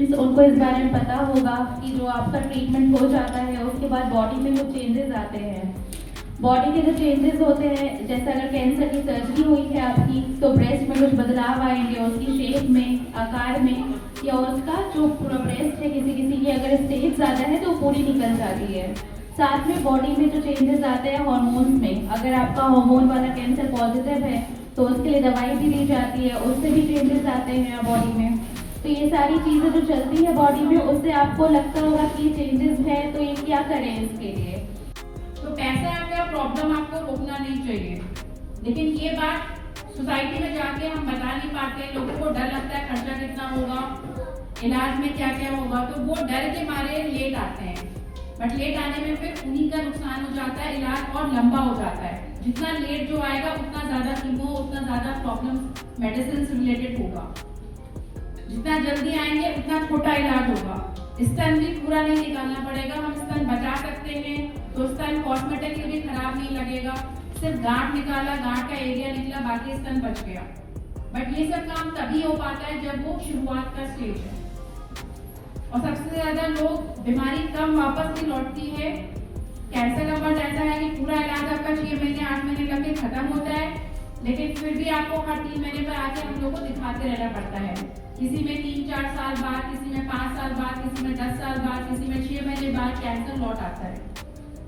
Patients उनको इस बारे में पता होगा कि जो आपका ट्रीटमेंट हो जाता है उसके बाद बॉडी में कुछ चेंजेस आते हैं। बॉडी के जो चेंजेस होते हैं, जैसे अगर कैंसर की सर्जरी हुई है आपकी तो ब्रेस्ट में कुछ बदलाव आएंगे, उसकी शेप में, आकार में, या उसका जो पूरा ब्रेस्ट है किसी किसी की अगर स्टेज ज़्यादा है तो पूरी निकल जाती है। साथ में बॉडी में जो चेंजेस आते हैं हार्मोन्स में, अगर आपका हार्मोन वाला कैंसर पॉजिटिव है तो उसके लिए दवाई भी दी जाती है, उससे भी चेंजेस आते हैं बॉडी में। तो ये सारी चीज़ें जो चलती है बॉडी में, उससे आपको लगता होगा कि चेंजेस है तो ये क्या करें इसके लिए। तो पैसा का प्रॉब्लम आपको रोकना नहीं चाहिए, लेकिन ये बात सोसाइटी में जाके हम बता नहीं पाते। लोगों को डर लगता है खर्चा कितना होगा, इलाज में क्या क्या होगा, तो वो डर के मारे लेट आते हैं। बट लेट आने में फिर उन्हीं का नुकसान हो जाता है, इलाज और लंबा हो जाता है। जितना लेट जो आएगा उतना ज़्यादा कीमो, उतना ज़्यादा प्रॉब्लम मेडिसिन से रिलेटेड होगा। जितना जल्दी आएंगे उतना छोटा इलाज होगा। स्तन भी पूरा नहीं निकालना पड़ेगा, हम स्तन बचा सकते हैं, तो स्तन कॉस्मेटिकली भी खराब नहीं लगेगा। सिर्फ गांठ निकाला, गांठ का एरिया निकला, बाकी स्तन बच गया। बट ये सब काम तभी हो पाता है जब वो शुरुआत का स्टेज है। और सबसे ज्यादा लोग बीमारी कम वापस भी लौटती है। कैंसर का वर्ड ऐसा है कि पूरा इलाज आपका 6 महीने 8 महीने लग के खत्म होता है, लेकिन फिर भी आपको हर 3 महीने पर आके हम लोग को दिखाते रहना पड़ता है। किसी में 3-4 साल बाद, किसी में 5 साल बाद, किसी में 10 साल बाद, किसी में 6 महीने बाद कैंसर लौट आता है।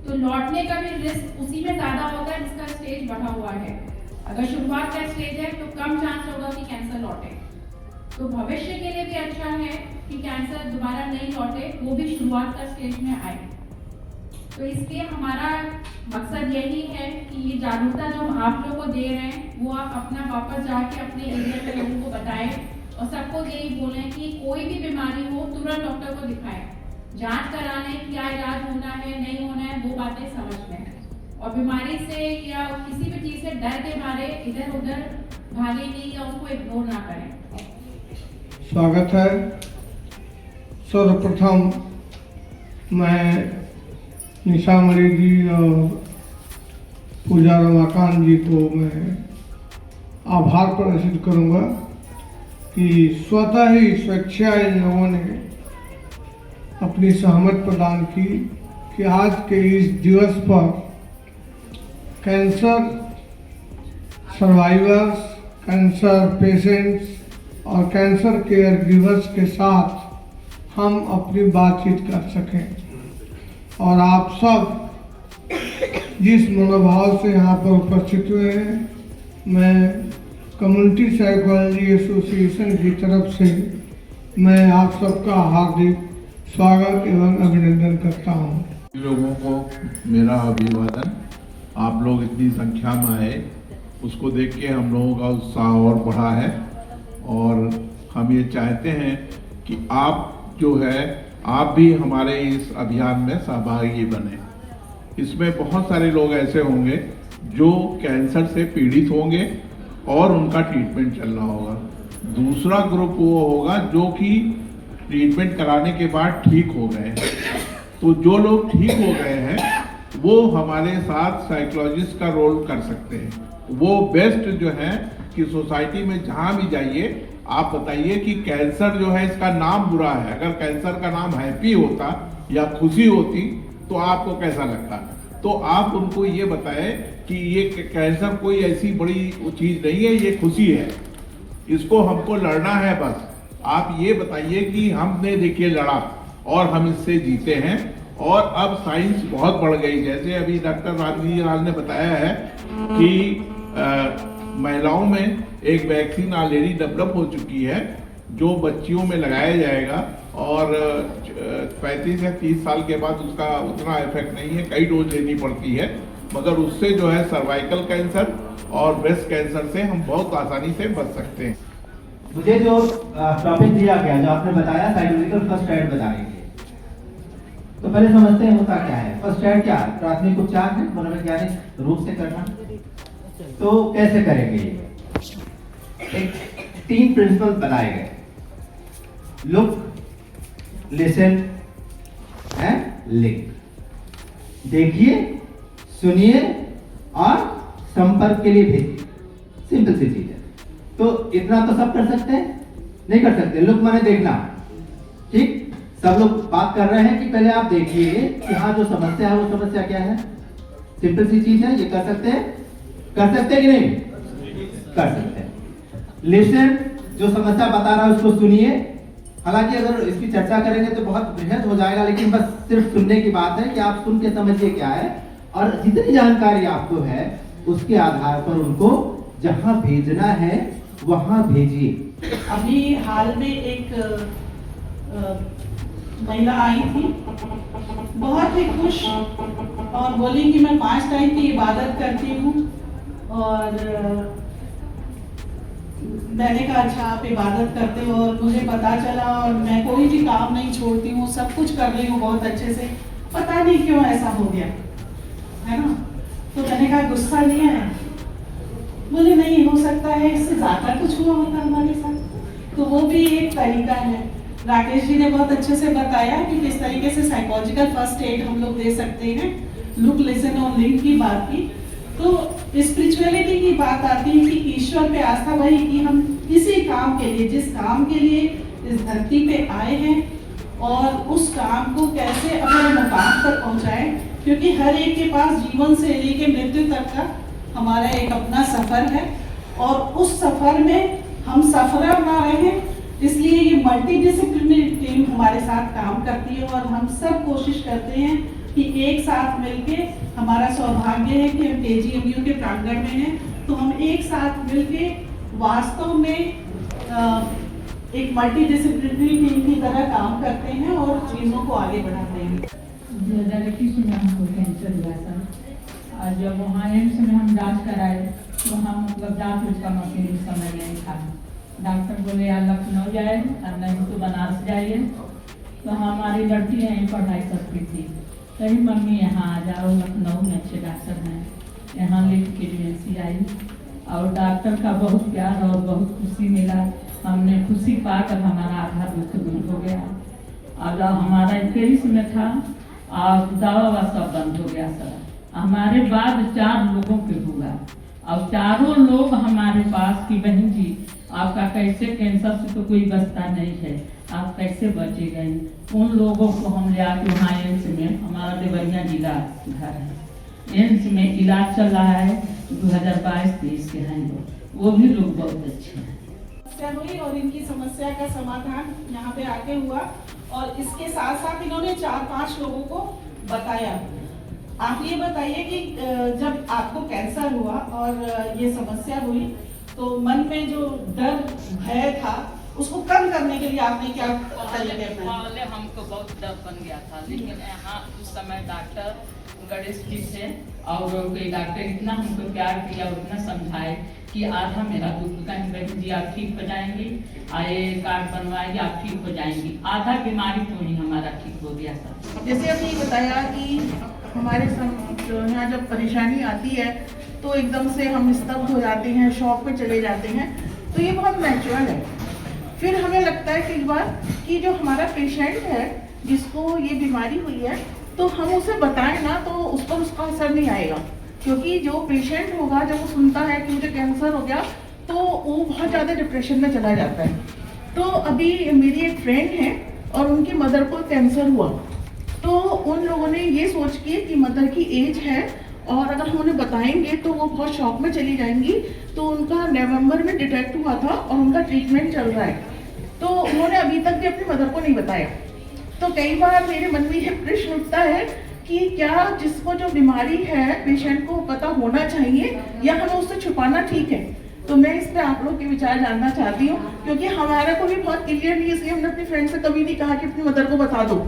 तो लौटने का भी रिस्क उसी में ज्यादा होता है जिसका स्टेज बढ़ा हुआ है। अगर शुरुआत का स्टेज है तो कम चांस होगा कि कैंसर लौटे। तो भविष्य के लिए भी अच्छा है कि कैंसर दोबारा नहीं लौटे, वो भी शुरुआत का स्टेज में आए। तो इसलिए हमारा मकसद यही है कि ये जागरूकता जो हम आप लोगों को दे रहे हैं वो आप अपना वापस जाके अपने एरिया के लोगों को बताएं और सबको यही बोलें कि कोई भी बीमारी हो तुरंत डॉक्टर को दिखाएं। जांच कराने, क्या इलाज होना है नहीं होना है वो बातें समझ लें, और बीमारी से या किसी भी चीज से डर के मारे इधर उधर भागे नहीं या उसको इग्नोर ना करें। स्वागत है। सर्वप्रथम मैं निशा मरी जी और पूजा रमाकांत जी को मैं आभार प्रदर्शित करूंगा कि स्वतः ही स्वेच्छा इन लोगों ने अपनी सहमत प्रदान की कि आज के इस दिवस पर कैंसर सर्वाइवर्स, कैंसर पेशेंट्स और कैंसर केयर गिवर्स के साथ हम अपनी बातचीत कर सकें। और आप सब जिस मनोभाव से यहाँ पर उपस्थित हुए हैं, मैं कम्युनिटी साइकोलॉजी एसोसिएशन की तरफ से मैं आप सबका हार्दिक स्वागत एवं अभिनंदन करता हूँ। लोगों को मेरा अभिवादन। आप लोग इतनी संख्या में आए उसको देख के हम लोगों का उत्साह और बढ़ा है, और हम ये चाहते हैं कि आप जो है आप भी हमारे इस अभियान में सहभागी बने। इसमें बहुत सारे लोग ऐसे होंगे जो कैंसर से पीड़ित होंगे और उनका ट्रीटमेंट चल रहा होगा। दूसरा ग्रुप वो होगा जो कि ट्रीटमेंट कराने के बाद ठीक हो गए हैं। तो जो लोग ठीक हो गए हैं वो हमारे साथ साइकोलॉजिस्ट का रोल कर सकते हैं। वो बेस्ट जो है कि सोसाइटी में जहाँ भी जाइए आप बताइए कि कैंसर जो है इसका नाम बुरा है। अगर कैंसर का नाम हैप्पी होता या खुशी होती तो आपको कैसा लगता? तो आप उनको ये बताएं कि ये कैंसर कोई ऐसी बड़ी चीज नहीं है, ये खुशी है, इसको हमको लड़ना है। बस आप ये बताइए कि हमने देखिए लड़ा और हम इससे जीते हैं। और अब साइंस बहुत बढ़ गई, जैसे अभी डॉक्टर राजवीर लाल ने बताया है कि महिलाओं में एक वैक्सीन ऑलरेडी डेवलप हो चुकी है जो बच्चियों में लगाया जाएगा, और 35 या 30 साल के बाद उसका उतना इफेक्ट नहीं है, कई डोज लेनी पड़ती है, मगर उससे जो है सर्वाइकल कैंसर और ब्रेस्ट कैंसर से हम बहुत आसानी से बच सकते हैं। मुझे जो टॉपिक दिया गया, जो आपने बताया साइकोलॉजिकल फर्स्ट एड बताएंगे, तो पहले समझते हैं होता क्या है। फर्स्ट एड क्या है? प्राथमिक उपचार है, मनोवैज्ञानिक रूप से करना। तो कैसे करेंगे? एक 3 प्रिंसिपल बनाए गए, लुक, लिसन एंड लिंक। देखिए, सुनिए और संपर्क के लिए भेजिए। सिंपल सी चीज है। तो इतना तो सब कर सकते हैं? नहीं कर सकते। लुक माने देखना, ठीक, सब लोग बात कर रहे हैं कि पहले आप देखिए कि हाँ जो समस्या है वो समस्या क्या है। सिंपल सी चीज है, ये कर सकते हैं कि नहीं कर सकते हैं। लिसन, जो समस्या बता रहा है उसको सुनिए। हालांकि अगर इसकी चर्चा करेंगे तो बहुत बृहद हो जाएगा, लेकिन बस सिर्फ सुनने की बात है कि आप सुन के समझिए क्या है, और जितनी जानकारी आपको है उसके आधार पर उनको जहां भेजना है वहां भेजिए। अभी हाल में एक महिला आई थी, बहुत ही खुश, और बोली कि मैं 5 टाइम की इबादत करती हूँ। और मैंने कहा अच्छा आप इबादत करते हो, और मुझे पता चला, और मैं कोई भी काम नहीं छोड़ती हूँ, सब कुछ कर रही हूँ बहुत अच्छे से, पता नहीं क्यों ऐसा हो गया, है ना। तो मैंने कहा गुस्सा नहीं है, बोले नहीं, हो सकता है इससे ज्यादा कुछ हुआ होता हमारे साथ। तो वो भी एक तरीका है। राकेश जी ने बहुत अच्छे से बताया कि किस तरीके से साइकोलॉजिकल फर्स्ट एड हम लोग दे सकते हैं। लुक, लिसन और लिंक की बात की, तो स्पिरिचुअलिटी की बात आती है कि ईश्वर पे आस्था, वही कि हम किसी काम के लिए, जिस काम के लिए इस धरती पे आए हैं, और उस काम को कैसे अपने मुकाम तक पहुंचाएं, क्योंकि हर एक के पास जीवन से लेके मृत्यु तक का हमारा एक अपना सफर है, और उस सफर में हम सफर ना रहे, इसलिए ये मल्टीडिसिप्लिनरी टीम हमारे साथ काम करती है, और हम सब कोशिश करते हैं कि एक साथ मिलके, हमारा सौभाग्य है कि हम KGMU के प्रांगण में हैं, तो हम एक साथ मिलके वास्तव में एक मल्टीडिसिप्लिनरी टीम की तरह काम करते हैं और चीज़ों को आगे बढ़ाते हैं। 2021 में हमको कैंसर हुआ था, और जब वहाँ एम्स में हम जांच कराए तो हम मतलब जांच उसका मशीन समय नहीं था। डॉक्टर बोले या लखनऊ जाए और नहीं तो बनारस जाइए। तो हमारी लड़की यहीं पढ़ाई करती थी, कहीं मम्मी यहाँ आ जाओ, लखनऊ में अच्छे डॉक्टर हैं, यहाँ लिख के DMC आई, और डॉक्टर का बहुत प्यार और बहुत खुशी मिला। हमने खुशी पाकर हमारा आधा दुख दूर हो गया। और हमारा 21 में था, और दवा सब बंद हो गया सर। हमारे बाद 4 लोगों के हुआ, और चारों लोग हमारे पास की बहन जी आपका कैसे कैंसर से तो कोई बचता नहीं है, आप कैसे बचे गए। उन लोगों को हम ले आके वहाँ एम्स में, हमारा देवरिया जिला घर है, एम्स में इलाज चल रहा है। 2022-23 के हैं वो भी लोग बहुत अच्छे हैं। समस्या हुई और इनकी समस्या का समाधान यहाँ पे आके हुआ, और इसके साथ साथ इन्होंने 4-5 लोगों को बताया। आप ये बताइए कि जब आपको कैंसर हुआ और ये समस्या हुई, तो मन में जो डर भय था उसको कम करने के लिए आपने क्या तरीके अपनाए? पहले हमको बहुत डर बन गया था, लेकिन यहाँ उस समय डॉक्टर गणेश जी थे, और कोई डॉक्टर इतना हमको प्यार किया और इतना समझाए कि आधा मेरा दुख, कहीं बहन जी आप ठीक हो जाएंगी, आए कार्ड बनवाएंगे आप ठीक हो जाएंगी, आधा बीमारी तो ही हमारा ठीक हो गया था। जैसे आपने बताया कि हमारे यहाँ जब परेशानी आती है तो एकदम से हम स्तब्ध हो जाते हैं, शॉक पे चले जाते हैं, तो ये बहुत नेचुरल है। फिर हमें लगता है कई बार कि जो हमारा पेशेंट है जिसको ये बीमारी हुई है, तो हम उसे बताएं ना तो उस पर उसका असर नहीं आएगा, क्योंकि जो पेशेंट होगा जब वो सुनता है कि मुझे कैंसर हो गया तो वो बहुत ज़्यादा डिप्रेशन में चला जाता है। तो अभी मेरी एक फ्रेंड है और उनकी मदर को कैंसर हुआ, तो उन लोगों ने ये सोच के कि मदर की एज है और अगर हम उन्हें बताएंगे तो वो बहुत शॉक में चली जाएंगी, तो उनका नवंबर में डिटेक्ट हुआ था और उनका ट्रीटमेंट चल रहा है, तो उन्होंने अभी तक भी अपनी मदर को नहीं बताया। तो कई बार मेरे मन में ये प्रश्न उठता है कि क्या जिसको जो बीमारी है पेशेंट को पता होना चाहिए या हमें उससे छुपाना ठीक है? तो मैं इस पे आप लोग के विचार जानना चाहती हूँ, क्योंकि हमारा को भी बहुत क्लियर नहीं, इसलिए हमने अपनी फ्रेंड से कभी नहीं कहा कि अपनी मदर को बता दो,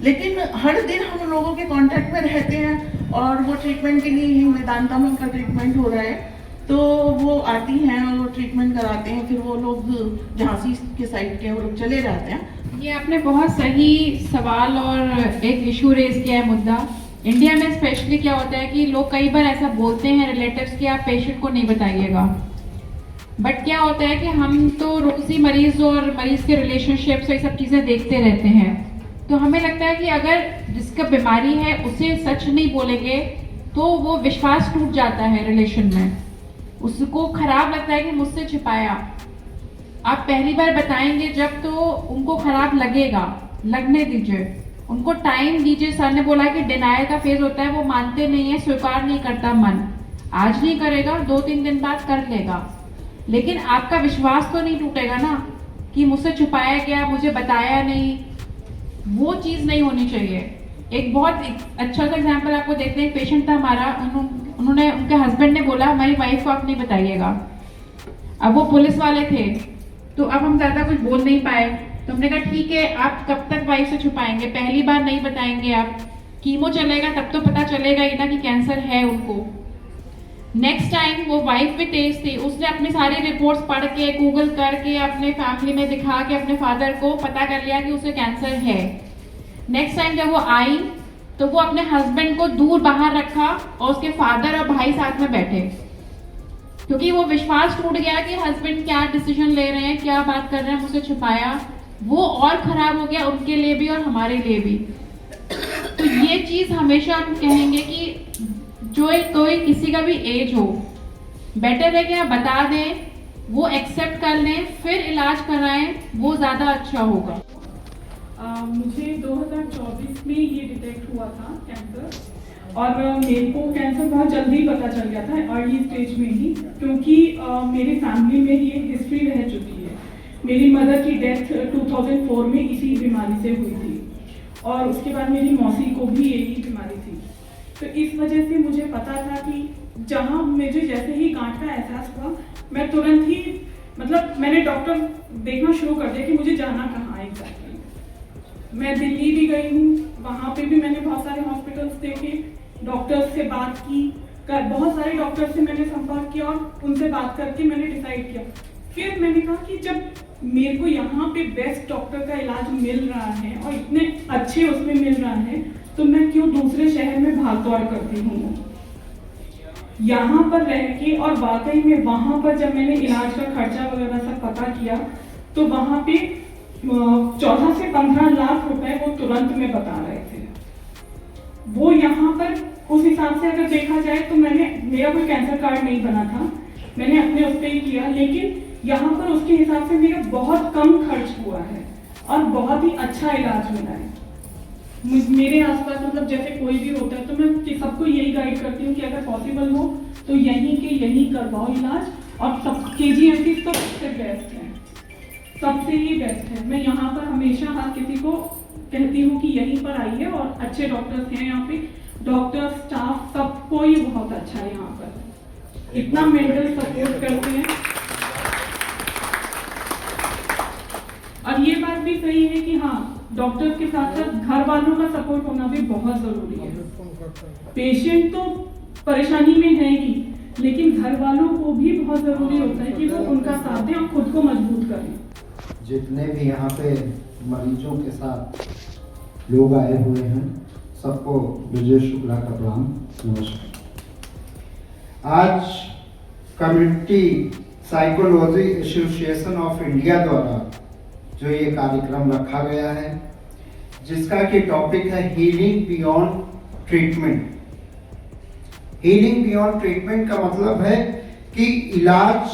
लेकिन हर दिन हम लोगों के कांटेक्ट में रहते हैं और वो ट्रीटमेंट के लिए ही वेदांता में उनका ट्रीटमेंट हो रहा है, तो वो आती हैं और वो ट्रीटमेंट कराते हैं, फिर वो लोग झांसी के साइड के वो लोग चले जाते हैं। ये आपने बहुत सही सवाल और एक इशू रेज किया है, मुद्दा। इंडिया में स्पेशली क्या होता है कि लोग कई बार ऐसा बोलते हैं रिलेटिव्स कि आप पेशेंट को नहीं बताइएगा, बट क्या होता है कि हम तो रोजी मरीज और मरीज के रिलेशनशिप्स और ये सब चीज़ें देखते रहते हैं, तो हमें लगता है कि अगर जिसका बीमारी है उसे सच नहीं बोलेंगे तो वो विश्वास टूट जाता है रिलेशन में, उसको खराब लगता है कि मुझसे छिपाया। आप पहली बार बताएंगे जब तो उनको खराब लगेगा, लगने दीजिए, उनको टाइम दीजिए। सर ने बोला कि डिनायल का फेज होता है, वो मानते नहीं है, स्वीकार नहीं करता मन। आज नहीं करेगा, 2-3 दिन बाद कर लेगा, लेकिन आपका विश्वास तो नहीं टूटेगा ना कि मुझसे छुपाया गया, मुझे बताया नहीं। वो चीज़ नहीं होनी चाहिए। एक बहुत अच्छा सा एग्जाम्पल आपको देखते हैं। एक पेशेंट था हमारा, उन्होंने उनके हस्बैंड ने बोला हमारी वाइफ को आप नहीं बताइएगा। अब वो पुलिस वाले थे, तो अब हम ज़्यादा कुछ बोल नहीं पाए, तो हमने कहा ठीक है, आप कब तक वाइफ से छुपाएंगे, पहली बार नहीं बताएंगे आप, कीमो चलेगा तब तो पता चलेगा ही ना कि कैंसर है उनको। नेक्स्ट टाइम वो वाइफ भी तेज थी, उसने अपनी सारी रिपोर्ट्स पढ़ के, गूगल करके, अपने फैमिली में दिखा के अपने फादर को पता कर लिया कि उसे कैंसर है। नेक्स्ट टाइम जब वो आई तो वो अपने हस्बैंड को दूर बाहर रखा और उसके फादर और भाई साथ में बैठे, क्योंकि वो विश्वास टूट गया कि हस्बैंड क्या डिसीजन ले रहे हैं, क्या बात कर रहे हैं, मुझसे छुपाया। वो और खराब हो गया उनके लिए भी और हमारे लिए भी। तो ये चीज हमेशा हम कहेंगे कि जो कोई किसी का भी एज हो, बेटर है कि आप बता दें, वो एक्सेप्ट कर लें, फिर इलाज कराएं, वो ज़्यादा अच्छा होगा। मुझे 2024 में ये डिटेक्ट हुआ था कैंसर, और मेरे को कैंसर बहुत जल्दी पता चल गया था, अर्ली स्टेज में ही, क्योंकि मेरी फैमिली में ये हिस्ट्री रह चुकी है। मेरी मदर की डेथ 2004 में इसी बीमारी से हुई थी, और उसके बाद मेरी मौसी को भी यही बीमारी थी। तो इस वजह से मुझे पता था कि जहाँ मुझे जैसे ही गांठ का एहसास हुआ, मैं तुरंत ही मैंने डॉक्टर देखना शुरू कर दिया कि मुझे जाना कहाँ है एग्जैक्टली। मैं दिल्ली भी गई हूँ, वहाँ पे भी मैंने बहुत सारे हॉस्पिटल्स देखे, डॉक्टर्स से बात की, बहुत सारे डॉक्टर से मैंने संपर्क किया और उनसे बात करके मैंने डिसाइड किया। फिर मैंने कहा कि जब मेरे को यहाँ पे बेस्ट डॉक्टर का इलाज मिल रहा है और इतने अच्छे उसमें मिल रहा है, तो मैं क्यों दूसरे शहर में भाग दौड़ करती हूँ। यहाँ पर रह के, और वाकई में वहाँ पर जब मैंने इलाज का खर्चा वगैरह सब पता किया, तो वहाँ पे 14 से 15 लाख रुपए वो तुरंत में बता रहे थे। वो यहाँ पर उस हिसाब से अगर देखा जाए तो मेरा कोई कैंसर कार्ड नहीं बना था, मैंने अपने उस पर ही किया, लेकिन यहाँ पर उसके हिसाब से मेरा बहुत कम खर्च हुआ है और बहुत ही अच्छा इलाज मिला है। मेरे आसपास जैसे कोई भी होता है तो मैं सबको यही गाइड करती हूँ कि अगर पॉसिबल हो तो यहीं के यहीं करवाओ इलाज, और सब KGMC तो सबसे बेस्ट है, सबसे ही बेस्ट है। मैं यहाँ पर हमेशा हर किसी को कहती हूँ कि यहीं पर आइए, और अच्छे डॉक्टर्स हैं यहाँ पे, डॉक्टर स्टाफ सब कोई बहुत अच्छा है यहाँ पर, इतना मेंटल सपोर्ट करते हैं। और ये बात भी सही है कि हाँ, डॉक्टर्स के साथ साथ घर वालों का सपोर्ट होना भी बहुत जरूरी है। पेशेंट तो परेशानी में है ही, लेकिन घर वालों को भी बहुत जरूरी होता है कि वो उनका साथ दें और खुद को मजबूत करें। जितने भी यहाँ पे मरीजों के साथ लोग आए हुए हैं, सबको विजय शुक्ला का प्रणाम, नमस्कार। आज community psychology association of India द्वारा जो ये कार्यक्रम रखा गया है, जिसका कि टॉपिक है healing beyond treatment. Healing beyond treatment का मतलब है कि इलाज,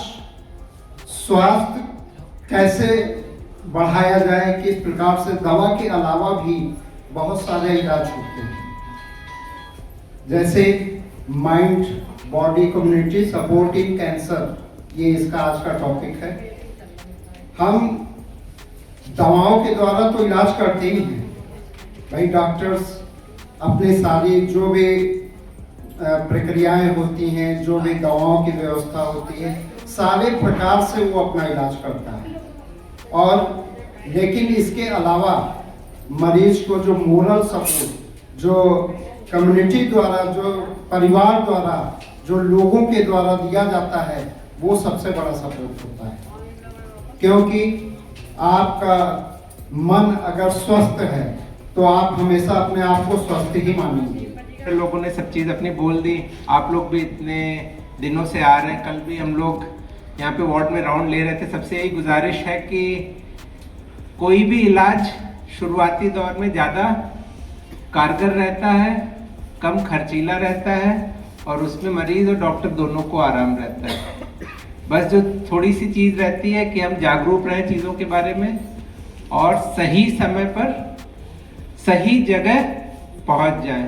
स्वास्थ्य कैसे बढ़ाया जाए, किस प्रकार से दवा के अलावा भी बहुत सारे इलाज होते हैं, जैसे mind body community support in cancer, ये इसका आज का टॉपिक है। हम दवाओं के द्वारा तो इलाज करते ही हैं भाई, डॉक्टर्स अपने सारी जो भी प्रक्रियाएं होती हैं, जो भी दवाओं की व्यवस्था होती है, सारे प्रकार से वो अपना इलाज करता है। और लेकिन इसके अलावा मरीज को जो मोरल सपोर्ट, जो कम्युनिटी द्वारा, जो परिवार द्वारा, जो लोगों के द्वारा दिया जाता है, वो सबसे बड़ा सपोर्ट होता है। क्योंकि आपका मन अगर स्वस्थ है तो आप हमेशा अपने आप को स्वस्थ ही मानेंगे। लोगों ने सब चीज़ अपनी बोल दी, आप लोग भी इतने दिनों से आ रहे हैं, कल भी हम लोग यहाँ पे वार्ड में राउंड ले रहे थे। सबसे यही गुजारिश है कि कोई भी इलाज शुरुआती दौर में ज़्यादा कारगर रहता है, कम खर्चीला रहता है, और उसमें मरीज और डॉक्टर दोनों को आराम रहता है। बस जो थोड़ी सी चीज़ रहती है कि हम जागरूक रहें चीज़ों के बारे में और सही समय पर सही जगह पहुंच जाएं।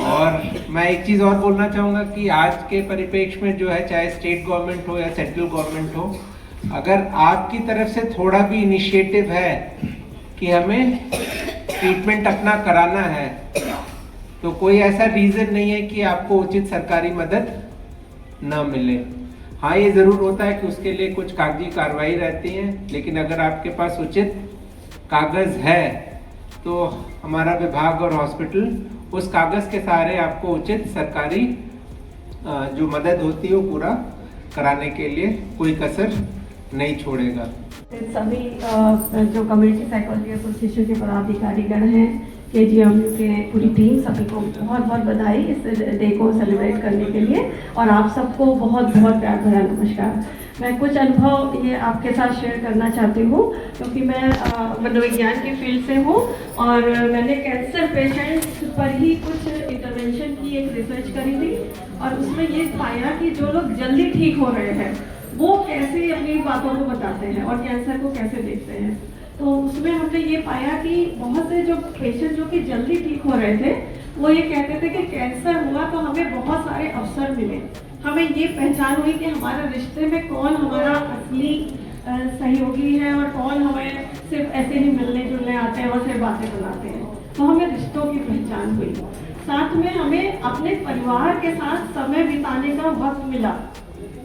और मैं एक चीज़ और बोलना चाहूँगा कि आज के परिप्रेक्ष्य में जो है, चाहे स्टेट गवर्नमेंट हो या सेंट्रल गवर्नमेंट हो, अगर आपकी तरफ से थोड़ा भी इनिशिएटिव है कि हमें ट्रीटमेंट अपना कराना है, तो कोई ऐसा रीज़न नहीं है कि आपको उचित सरकारी मदद न मिले। हाँ, ये ज़रूर होता है कि उसके लिए कुछ कागजी कार्रवाई रहती है, लेकिन अगर आपके पास उचित कागज़ है तो हमारा विभाग और हॉस्पिटल उस कागज़ के सहारे आपको उचित सरकारी जो मदद होती है वो पूरा कराने के लिए कोई कसर नहीं छोड़ेगा। सभी जो कम्युनिटी साइकोलॉजी एसोसिएशन के पदाधिकारीगण हैं, KGMU के पूरी टीम, सभी को बहुत बहुत बधाई इस डे को सेलिब्रेट करने के लिए, और आप सबको बहुत बहुत प्यार भरा नमस्कार। मैं कुछ अनुभव ये आपके साथ शेयर करना चाहती हूँ, क्योंकि मैं मनोविज्ञान की फील्ड से हूँ और मैंने कैंसर पेशेंट्स पर ही कुछ इंटरवेंशन की एक रिसर्च करी थी, और उसमें ये पाया कि जो लोग जल्दी ठीक हो रहे हैं वो कैसे अपनी बातों को बताते हैं और कैंसर को कैसे देखते हैं। तो उसमें हमने ये पाया कि बहुत से जो पेशेंट जो कि जल्दी ठीक हो रहे थे, वो ये कहते थे कि कैंसर हुआ तो हमें बहुत सारे अवसर मिले, हमें ये पहचान हुई कि हमारे रिश्ते में कौन हमारा असली सहयोगी है और कौन हमें सिर्फ ऐसे ही मिलने जुलने आते हैं और सिर्फ बातें बनाते हैं। तो हमें रिश्तों की पहचान हुई, साथ में हमें अपने परिवार के साथ समय बिताने का वक्त मिला,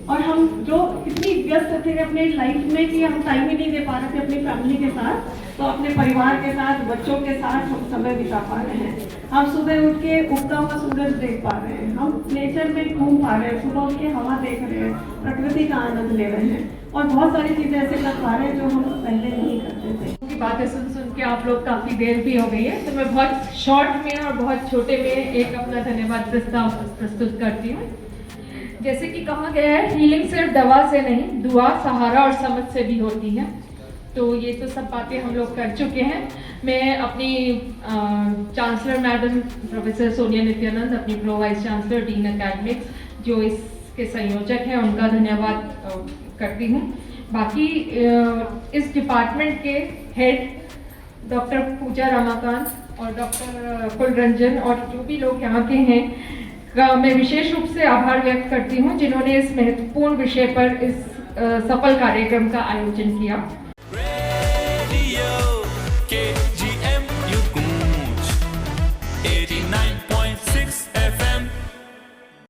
और हम जो इतनी व्यस्त थे अपने लाइफ में कि हम टाइम ही नहीं दे पा रहे थे अपनी फैमिली के साथ, तो अपने परिवार के साथ, बच्चों के साथ हम समय बिता पा रहे हैं। हम सुबह उठ के उगता हुआ सूरज देख पा रहे हैं, हम नेचर में घूम पा रहे हैं, सुबह उठ के हवा देख रहे हैं, प्रकृति का आनंद ले रहे हैं, और बहुत सारी चीज़ें ऐसे कर पा रहे हैं जो हम पहले नहीं करते थे। की बातें सुन सुन के आप लोग काफ़ी देर भी हो गई है, तो मैं बहुत शॉर्ट में और बहुत छोटे में एक अपना धन्यवाद प्रस्ताव प्रस्तुत करती हूँ। जैसे कि कहा गया है, हीलिंग सिर्फ दवा से नहीं, दुआ, सहारा और समझ से भी होती है। तो ये तो सब बातें हम लोग कर चुके हैं। मैं अपनी chancellor madam professor Sonia Nityanand, अपनी pro vice chancellor, dean academics, जो इसके संयोजक हैं, उनका धन्यवाद करती हूँ। बाकी इस डिपार्टमेंट के हेड डॉक्टर पूजा रमाकांत और डॉक्टर कुलरंजन और जो भी लोग यहाँ के हैं का मैं विशेष रूप से आभार व्यक्त करती हूँ, जिन्होंने इस महत्वपूर्ण विषय पर इस सफल कार्यक्रम का आयोजन किया।